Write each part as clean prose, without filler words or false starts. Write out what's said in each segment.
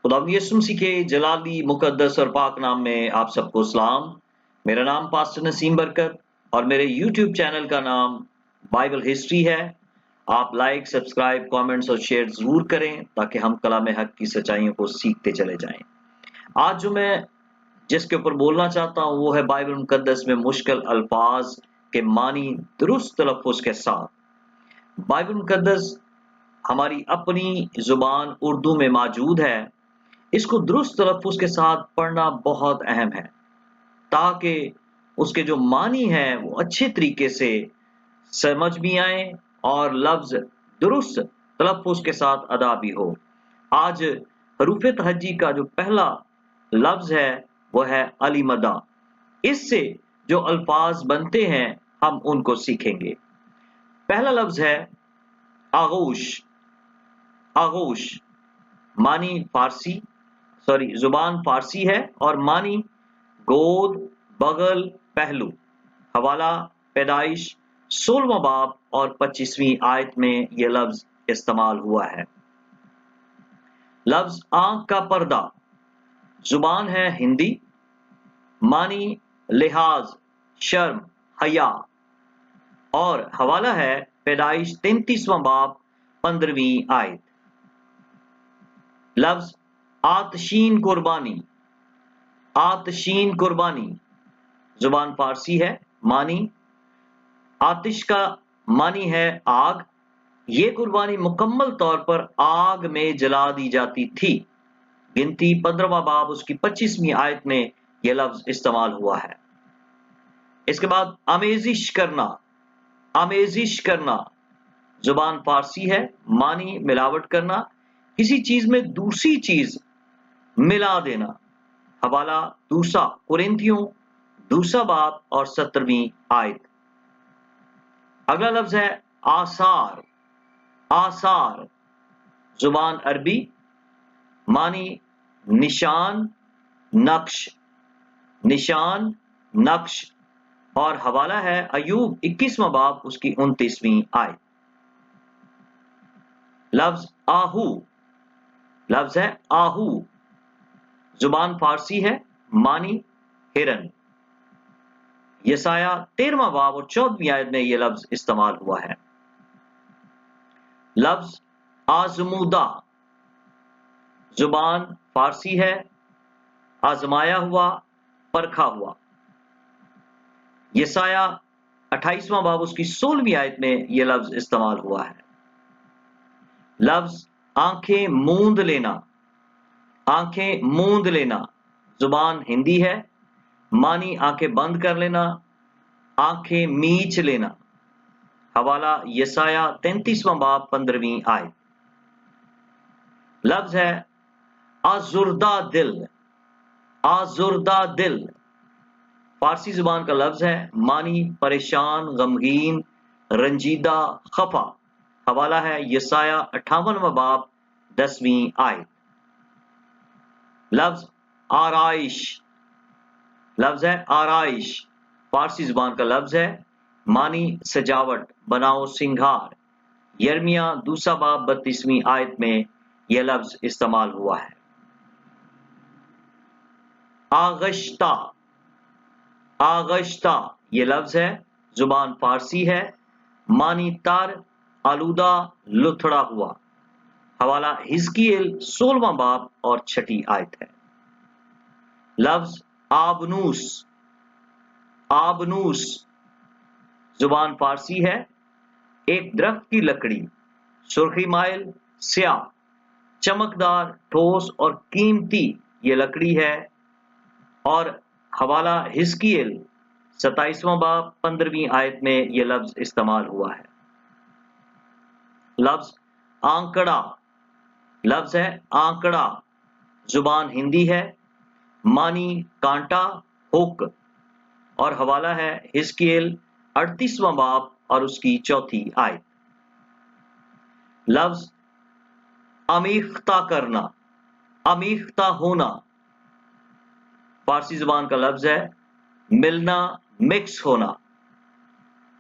खुदावंद यीशु मसीह के जलाली मुकद्दस और पाक नाम में आप सबको सलाम। मेरा नाम पास्टर नसीम बरकत और मेरे YouTube चैनल का नाम बाइबल हिस्ट्री है। आप लाइक, सब्सक्राइब, कमेंट्स और शेयर जरूर करें ताकि हम कलाम हक की सच्चाइयों को सीखते चले जाएं। आज जो मैं जिसके ऊपर बोलना चाहता हूँ वो है बाइबल मुकद्दस में मुश्किल अल्फाज के मानी दुरुस्त तलफ़ुज़ के साथ। बाइबल मुकद्दस हमारी अपनी जुबान उर्दू में मौजूद है। इसको दुरुस्त तलफ़ुज़ के साथ पढ़ना बहुत अहम है ताकि उसके जो मानी हैं वो अच्छे तरीके से समझ भी आए और लफ्ज़ दुरुस्त तलफ़ुज़ के साथ अदा भी हो। आज हरूफ तहज्जी का जो पहला लफ्ज़ है वो है अलीमदा। इससे जो अल्फाज बनते हैं हम उनको सीखेंगे। पहला लफ्ज़ है आगोश। आगोश मानी जुबान फारसी है और मानी गोद, बगल, पहलू। हवाला पैदाइश 16वां बाब और 25वीं आयत में यह लफ्ज इस्तेमाल हुआ है। लफ्ज आंख का पर्दा जुबान है हिंदी, मानी लिहाज, शर्म, हया और हवाला है पैदाइश 33वां बाब 15वीं आयत। लफ्ज आतशीन कुर्बानी। आतशीन कुर्बानी जुबान फारसी है, मानी आतिश का मानी है आग। ये कुर्बानी मुकम्मल तौर पर आग में जला दी जाती थी। गिनती 15वां बाब उसकी 25वीं आयत में यह लफ्ज इस्तेमाल हुआ है। इसके बाद आमेजिश करना। आमेजिश करना जुबान फारसी है, मानी मिलावट करना, किसी चीज में दूसरी चीज मिला देना। हवाला दूसरा कुरिन्थियों दूसरा बाब और 17वीं आयत। अगला लफ्ज है आसार। आसार जुबान अरबी, मानी निशान, नक्श। निशान, नक्श और हवाला है अयूब 21वां बाब उसकी 29वीं आयत। लफ्ज आहू। लफ्ज है आहू जुबान फारसी है, मानी हिरन। यसाया 13वां बाब और 14वीं आयत में यह लफ्ज इस्तेमाल हुआ है। लफ्ज आजमूदा जुबान फारसी है, आजमाया हुआ, परखा हुआ। यसाया 28वां बाब उसकी 16वीं आयत में यह लफ्ज इस्तेमाल हुआ है। लफ्ज आंखें मूंद लेना। आंखें मूंद लेना जुबान हिंदी है, मानी आंखें बंद कर लेना, आंखें मीच लेना। हवाला यसाया 33वां बाब 15वीं आयत। लफ्ज है आजुर्दा दिल। आजुर्दा दिल फारसी जुबान का लफ्ज है, मानी परेशान, गमगीन, रंजीदा, खफा। हवाला है यसाया 58वां बाब 10वीं आयत। लफ्ज आराइश। लफ्ज है आराइश फारसी जुबान का लफ्ज है, मानी सजावट, बनाओ, सिंगार। यर्मिया दूसरा बाब 32वीं आयत में यह लफ्ज इस्तेमाल हुआ है। आगश्ता। आगश्ता ये लफ्ज है, जुबान फारसी है, मानी तार, आलूदा, लुथड़ा हुआ। हवाला हिजकियेल 16वां बाब और 6ठी आयत है। लफ्ज आबनूस। आबनूस जुबान फारसी है, एक दरख्त की लकड़ी, सुर्खी माइल, स्याह, चमकदार, ठोस और कीमती ये लकड़ी है। और हवाला हिजकियेल 27वां बाब 15वीं आयत में यह लफ्ज इस्तेमाल हुआ है। लफ्ज आंकड़ा। लफ्ज है आंकड़ा जुबान हिंदी है, मानी कांटा, हुक और हवाला है हिजकियेल 38वां बाब और उसकी 4थी आयत। लफ्ज अमीख्ता करना। अमीख्ता होना फारसी जुबान का लफ्ज है, मिलना, मिक्स होना।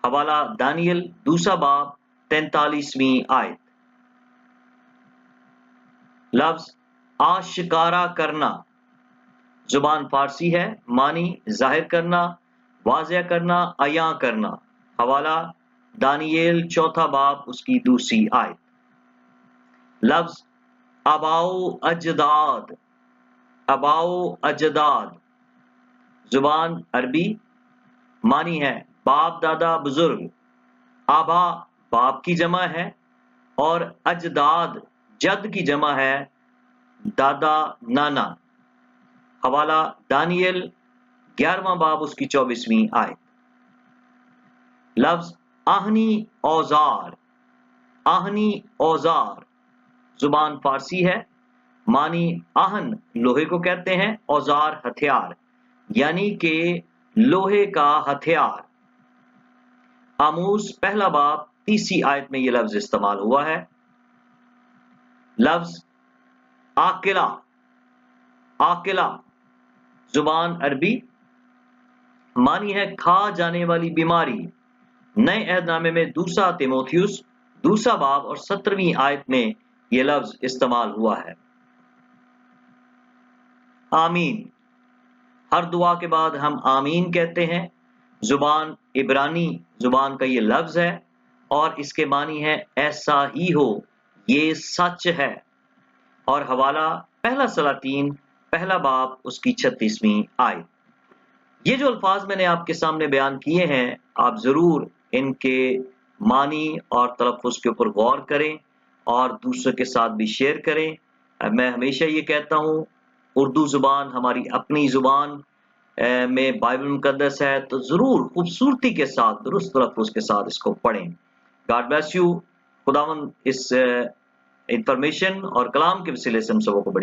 हवाला दानियल दूसरा बाब 43वीं आयत। लफ्ज आशिकारा करना जुबान फारसी है, मानी जाहिर करना, वाज़िया करना, अयां करना। हवाला दानियेल 4 बाब उसकी 2 आयत। लफ्ज अबाओ अजदाद, अबाओ अजदाद जुबान अरबी, मानी है बाप दादा बुजुर्ग। आबा बाप की जमा है और अजदाद जद की जमा है, दादा नाना। हवाला दानियल 11वां बाब उसकी 24वीं आयत। लफ्ज आहनी औजार, आहनी औजार जुबान फारसी है, मानी आहन लोहे को कहते हैं, औजार हथियार, यानी कि लोहे का हथियार। आमूस 1 बाब 30 आयत में यह लफ्ज इस्तेमाल हुआ है। लफ्ज आकिला, आकिला जुबान अरबी, मानी है खा जाने वाली बीमारी। नए अहदनामे में 2 तिमोथियुस 2 बाब और 17वीं आयत में यह लफ्ज इस्तेमाल हुआ है। आमीन, हर दुआ के बाद हम आमीन कहते हैं। जुबान इब्रानी जुबान का ये लफ्ज है और इसके मानी है ऐसा ही हो, ये सच है। और हवाला 1 सलातीन 1 बाब उसकी 36वीं आयत। ये जो अल्फाज मैंने आपके सामने बयान किए हैं, आप जरूर इनके मानी और तलफ़ुज़ के ऊपर गौर करें और दूसरों के साथ भी शेयर करें। मैं हमेशा ये कहता हूँ, उर्दू ज़ुबान हमारी अपनी ज़ुबान में बाइबल मुकद्दस है, तो ज़रूर खूबसूरती के साथ, दुरुस्त तलफ़ुज़ के साथ इसको पढ़ें। God bless you. खुदावंद इस इंफॉर्मेशन और कलाम के वसीले से हम सबों को बड़ी